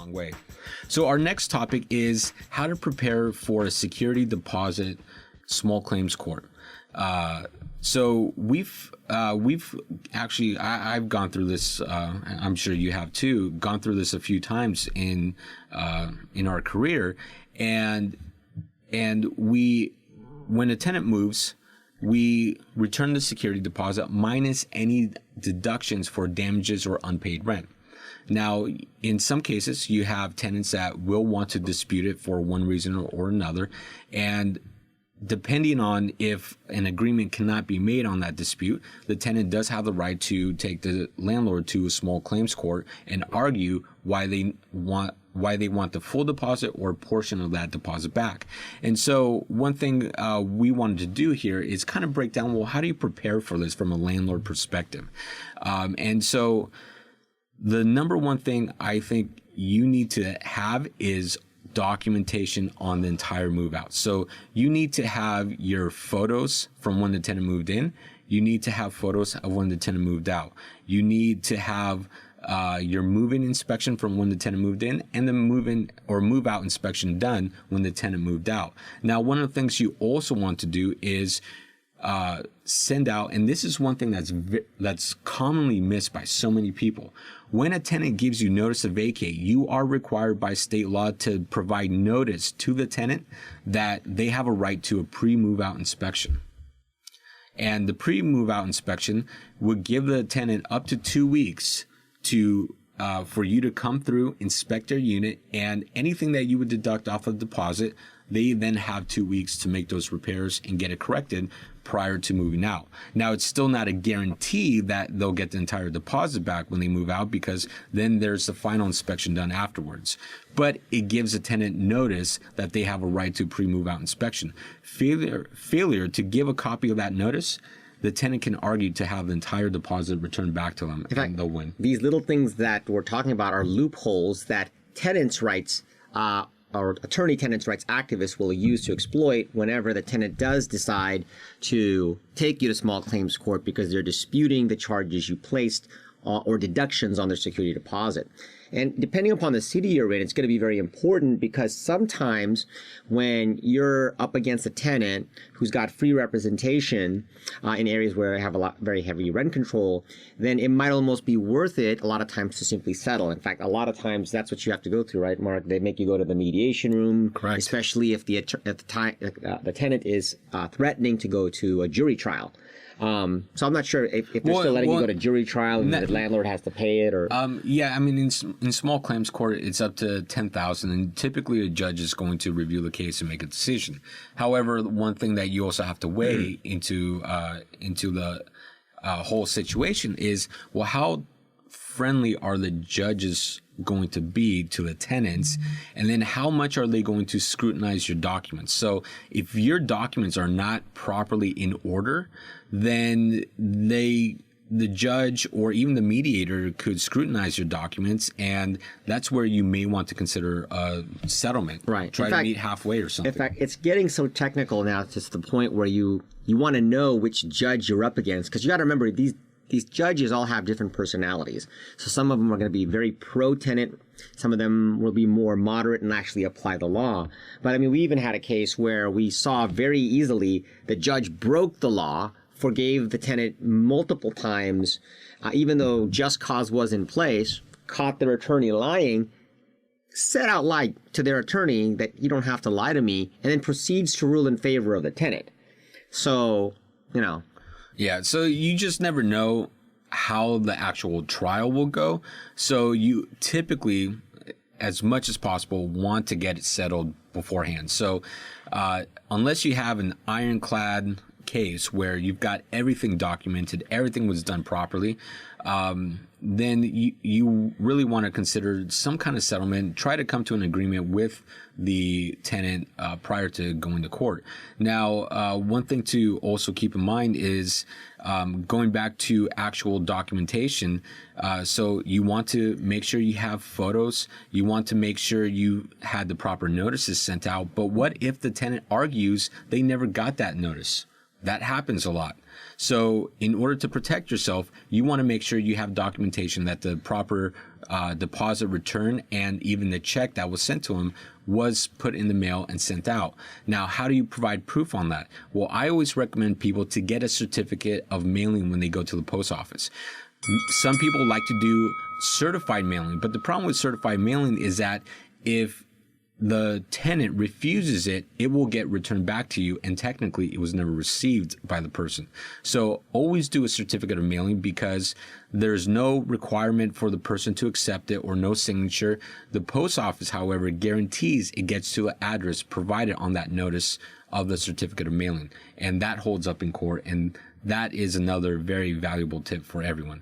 wrong way. So our next topic is how to prepare for a security deposit small claims court. So we've actually, I've gone through this. I'm sure you have too. Gone through this a few times in our career, and when a tenant moves, we return the security deposit minus any deductions for damages or unpaid rent. Now, in some cases, you have tenants that will want to dispute it for one reason or another, and depending on if an agreement cannot be made on that dispute, the tenant does have the right to take the landlord to a small claims court and argue why they want the full deposit or a portion of that deposit back. And so one thing we wanted to do here is kind of break down, well, how do you prepare for this from a landlord perspective? And so the number one thing I think you need to have is documentation on the entire move out. So you need to have your photos from when the tenant moved in. You need to have photos of when the tenant moved out. You need to have your move-in inspection from when the tenant moved in, and the move-in or move-out inspection done when the tenant moved out. Now, one of the things you also want to do is send out, and this is one thing that's commonly missed by so many people. When a tenant gives you notice to vacate, you are required by state law to provide notice to the tenant that they have a right to a pre-move-out inspection. And the pre-move-out inspection would give the tenant up to 2 weeks to for you to come through, inspect their unit, and anything that you would deduct off of the deposit, they then have 2 weeks to make those repairs and get it corrected prior to moving out. Now, it's still not a guarantee that they'll get the entire deposit back when they move out, because then there's the final inspection done afterwards. But it gives a tenant notice that they have a right to pre-move out inspection. Failure to give a copy of that notice, the tenant can argue to have the entire deposit returned back to them, and they'll win. These little things that we're talking about are loopholes that tenants' rights or attorney tenants' rights activists will use to exploit whenever the tenant does decide to take you to small claims court because they're disputing the charges you placed or deductions on their security deposit. And depending upon the city you're in, it's going to be very important, because sometimes when you're up against a tenant who's got free representation in areas where they have very heavy rent control, then it might almost be worth it a lot of times to simply settle. In fact, a lot of times that's what you have to go through, right, Mark? They make you go to the mediation room, correct, especially if the tenant is threatening to go to a jury trial. So I'm not sure if they're still letting you go to jury trial and the landlord has to pay it, or. Yeah, I mean, in small claims court, it's up to $10,000, and typically a judge is going to review the case and make a decision. However, one thing that you also have to weigh into the whole situation is, well, how friendly are the judges going to be to the tenants, and then how much are they going to scrutinize your documents? So if your documents are not properly in order, then the judge or even the mediator could scrutinize your documents, and that's where you may want to consider a settlement. Right. Try to meet halfway or something. In fact, it's getting so technical now to the point where you want to know which judge you're up against, because you got to remember these judges all have different personalities. So some of them are going to be very pro-tenant. Some of them will be more moderate and actually apply the law. But I mean, we even had a case where we saw very easily the judge broke the law, forgave the tenant multiple times, even though just cause was in place, caught their attorney lying, said out loud to their attorney that you don't have to lie to me, and then proceeds to rule in favor of the tenant. So, you know. Yeah, so you just never know how the actual trial will go. So you typically, as much as possible, want to get it settled beforehand. So unless you have an ironclad case where you've got everything documented, everything was done properly, then you really want to consider some kind of settlement. Try to come to an agreement with the tenant prior to going to court. Now, one thing to also keep in mind is going back to actual documentation. So you want to make sure you have photos. You want to make sure you had the proper notices sent out. But what if the tenant argues they never got that notice? That happens a lot. So in order to protect yourself, you want to make sure you have documentation that the proper deposit return, and even the check that was sent to him was put in the mail and sent out. Now, how do you provide proof on that? Well, I always recommend people to get a certificate of mailing when they go to the post office. Some people like to do certified mailing, but the problem with certified mailing is that if the tenant refuses it, it will get returned back to you, and technically it was never received by the person. So always do a certificate of mailing, because there's no requirement for the person to accept it or no signature. The post office, however, guarantees it gets to an address provided on that notice of the certificate of mailing, and that holds up in court, and that is another very valuable tip for everyone.